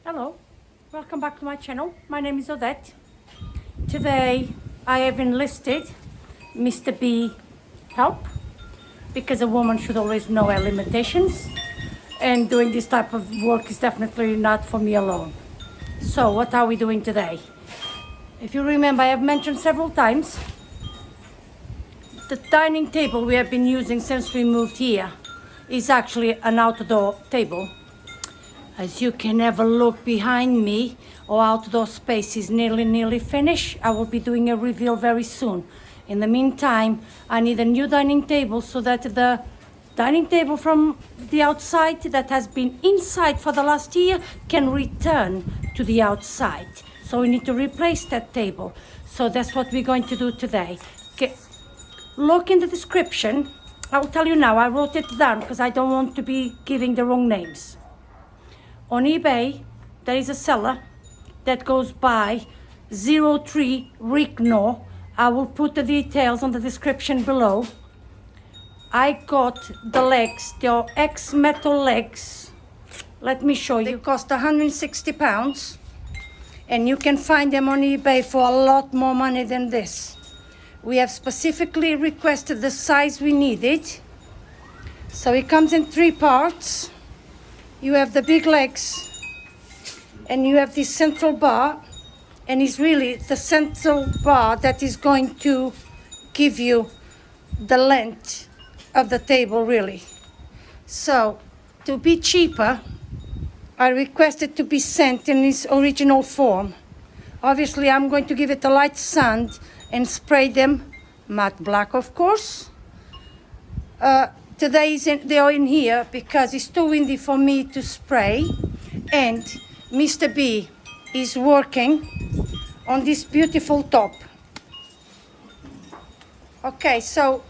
Hello, welcome back to my channel. My name is Odette. Today I have enlisted Mr. B help because a woman should always know her limitations, and doing this type of work is definitely not for me alone. So what are we doing today? If you remember, I have mentioned several times the dining table we have been using since we moved here is actually an outdoor table. As you can have a look behind me, our outdoor space is nearly finished. I will be doing a reveal very soon. In the meantime, I need a new dining table so that the dining table from the outside that has been inside for the last year can return to the outside. So we need to replace that table. So that's what we're going to do today. Okay. Look in the description. I will tell you now, I wrote it down because I don't want to be giving the wrong names. On eBay, there is a seller that goes by 03 ricnor. I will put the details on the description below. I got the legs, the X metal legs. Let me show you. They cost £160, and you can find them on eBay for a lot more money than this. We have specifically requested the size we needed. So it comes in 3 parts. You have the big legs, and you have this central bar, and it's really the central bar that is going to give you the length of the table, really. So, to be cheaper, I requested to be sent in its original form. Obviously, I'm going to give it a light sand and spray them matte black, of course. Today they are in here because it's too windy for me to spray, and Mr. B is working on this beautiful top. Okay, so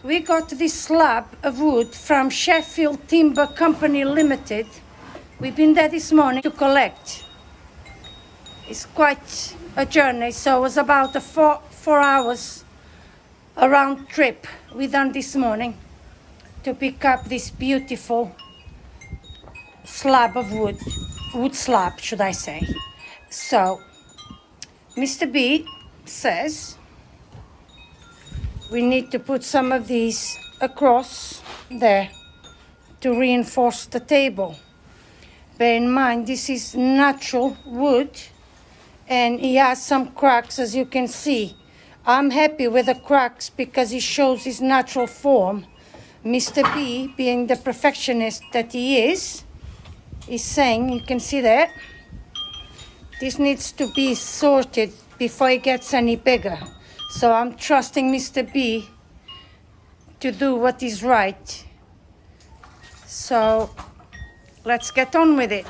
we got this slab of wood from Sheffield Timber Company Ltd. We've been there this morning to collect. It's quite a journey, so it was about a four hours a round trip we done this morning to pick up this beautiful slab of wood slab, should I say. So, Mr. B says we need to put some of these across there to reinforce the table. Bear in mind, this is natural wood, and he has some cracks, as you can see. I'm happy with the cracks because it shows his natural form. Mr. B, being the perfectionist that he is saying, you can see that, this needs to be sorted before it gets any bigger. So I'm trusting Mr. B to do what is right. So let's get on with it.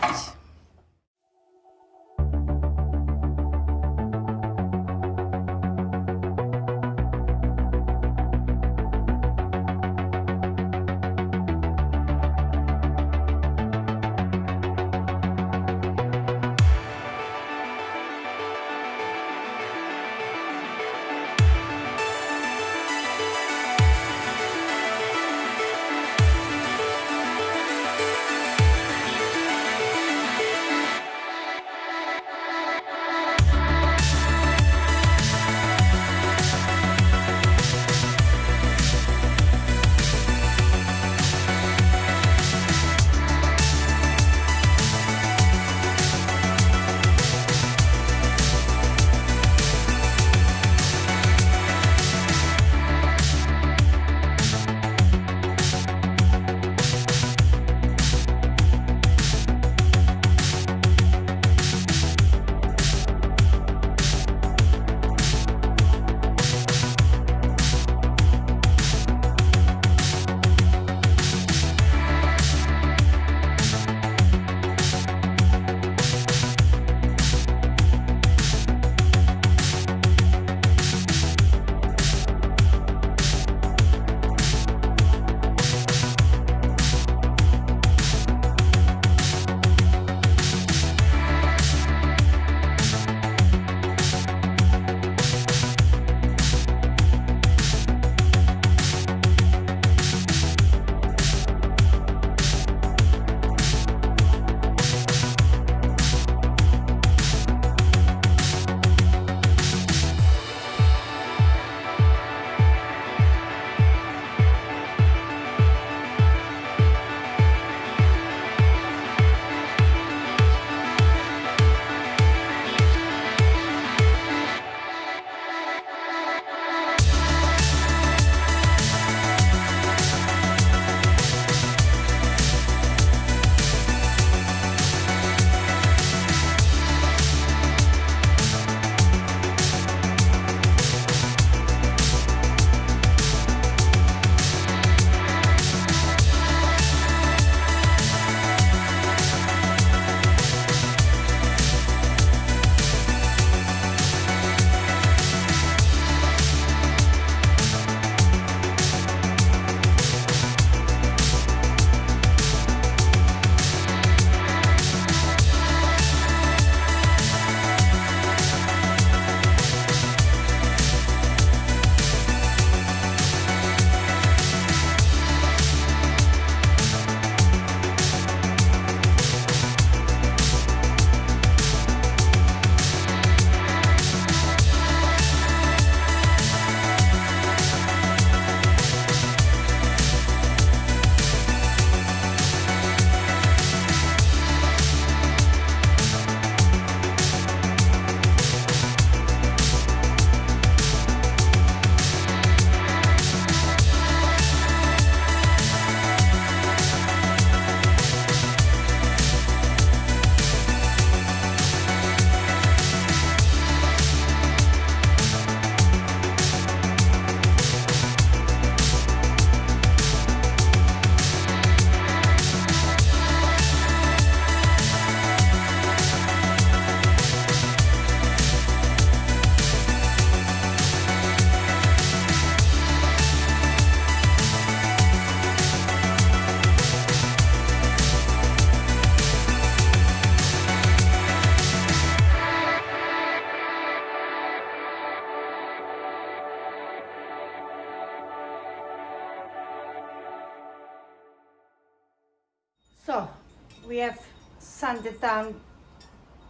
We have sanded down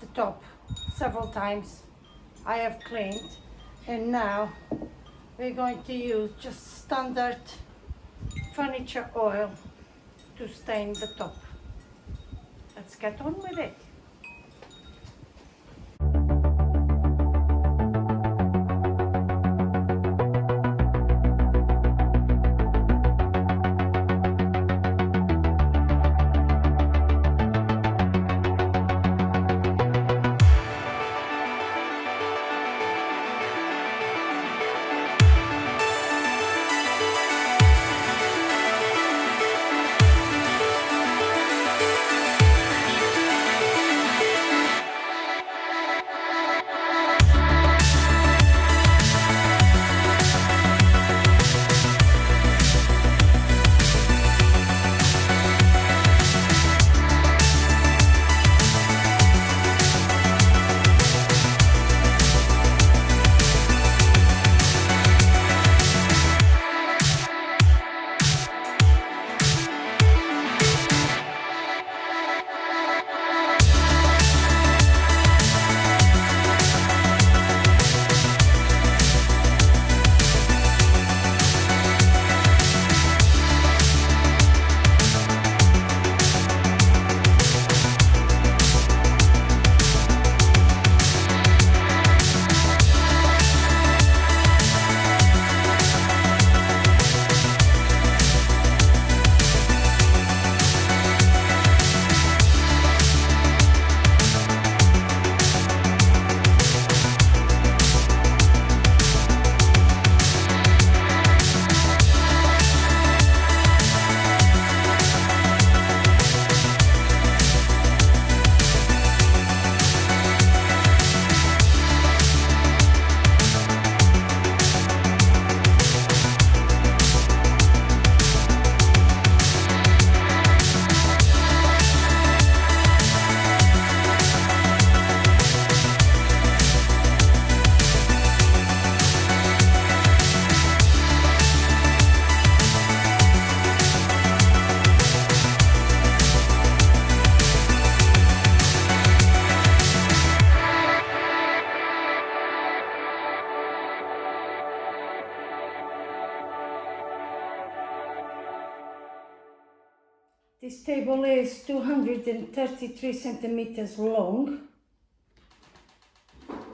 the top several times. I have cleaned, and now we're going to use just standard furniture oil to stain the top. Let's get on with it. This table is 233 centimeters long.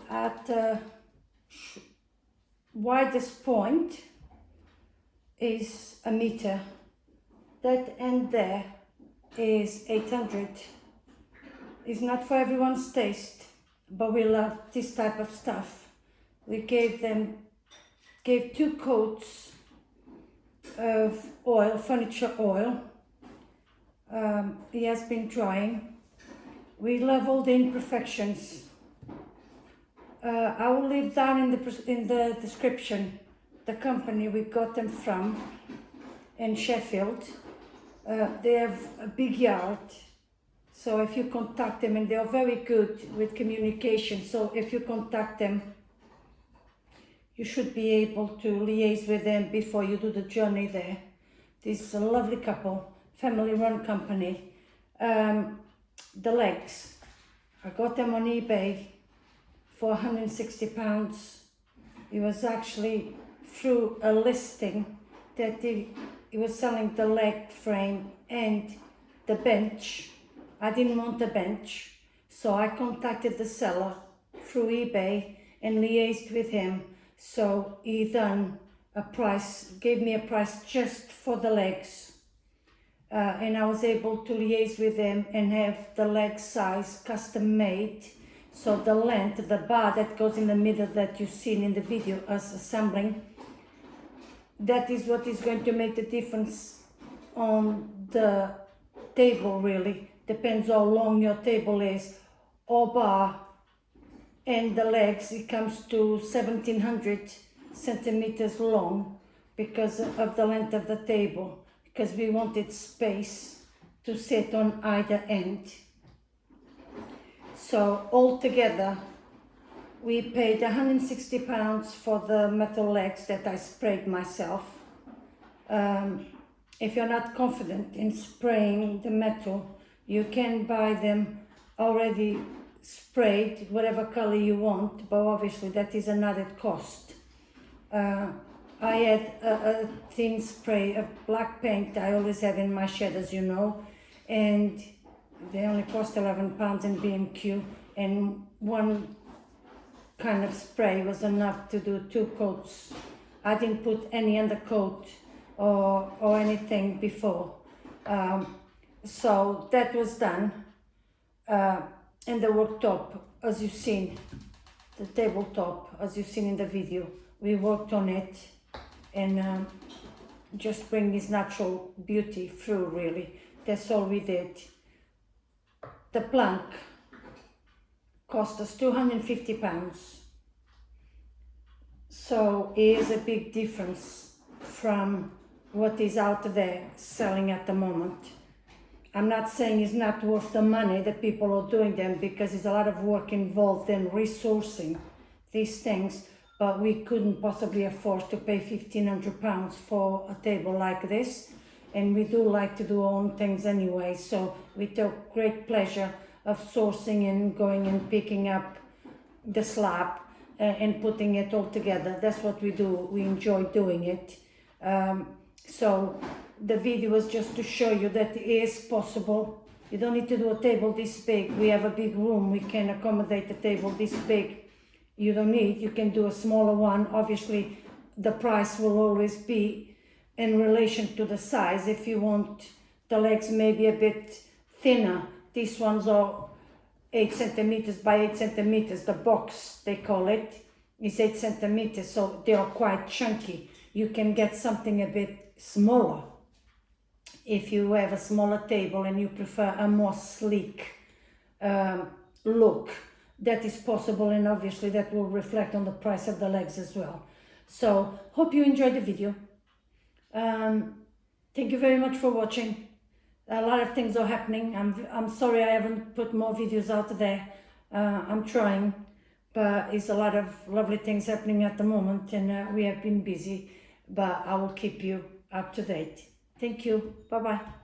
At the widest point is a meter. That end there is 800. It's not for everyone's taste, but we love this type of stuff. We gave 2 coats of oil, furniture oil. He has been drying. We love all the imperfections. I will leave down in the description the company we got them from in Sheffield. They have a big yard, so if you contact them, and they are very good with communication, so if you contact them, you should be able to liaise with them before you do the journey there. This is a lovely couple. Family-run company. The legs, I got them on eBay for £160. It was actually through a listing that he was selling the leg frame and the bench. I didn't want the bench, so I contacted the seller through eBay and liaised with him. So he done a price, gave me a price just for the legs. And I was able to liaise with them and have the leg size custom made. So the length, the bar that goes in the middle that you've seen in the video us assembling, that is what is going to make the difference on the table really. Depends how long your table is. Or bar and the legs, it comes to 1700 centimeters long because of the length of the table. Because we wanted space to sit on either end. So altogether, we paid £160 for the metal legs that I sprayed myself. If you're not confident in spraying the metal, You can buy them already sprayed, whatever color you want, but obviously that is an added cost. I had a thin spray of black paint I always have in my shed, as you know, and they only cost £11 in B&Q, and one kind of spray was enough to do 2 coats. I didn't put any undercoat or anything before. So that was done. And the worktop, as you've seen, the tabletop, as you've seen in the video, we worked on it and just bring this natural beauty through, really. That's all we did. The plank cost us £250. So it is a big difference from what is out there selling at the moment. I'm not saying it's not worth the money that people are doing them, because there's a lot of work involved in resourcing these things, but we couldn't possibly afford to pay £1,500 for a table like this, and we do like to do our own things anyway, so we took great pleasure of sourcing and going and picking up the slab and putting it all together. That's what we do. We enjoy doing it. So the video was just to show you that it is possible. You don't need to do a table this big. We have a big room. We can accommodate a table this big. You don't need, you can do a smaller one. Obviously, the price will always be in relation to the size. If you want the legs maybe a bit thinner, these ones are 8 centimeters by 8 centimeters. The box, they call it, is 8 centimeters, so they are quite chunky. You can get something a bit smaller if you have a smaller table and you prefer a more sleek look. That is possible, and obviously that will reflect on the price of the legs as well. So hope you enjoyed the video. Thank you very much for watching. A lot of things are happening. I'm sorry I haven't put more videos out there. I'm trying, but it's a lot of lovely things happening at the moment, and we have been busy, but I will keep you up to date. Thank you. Bye-bye.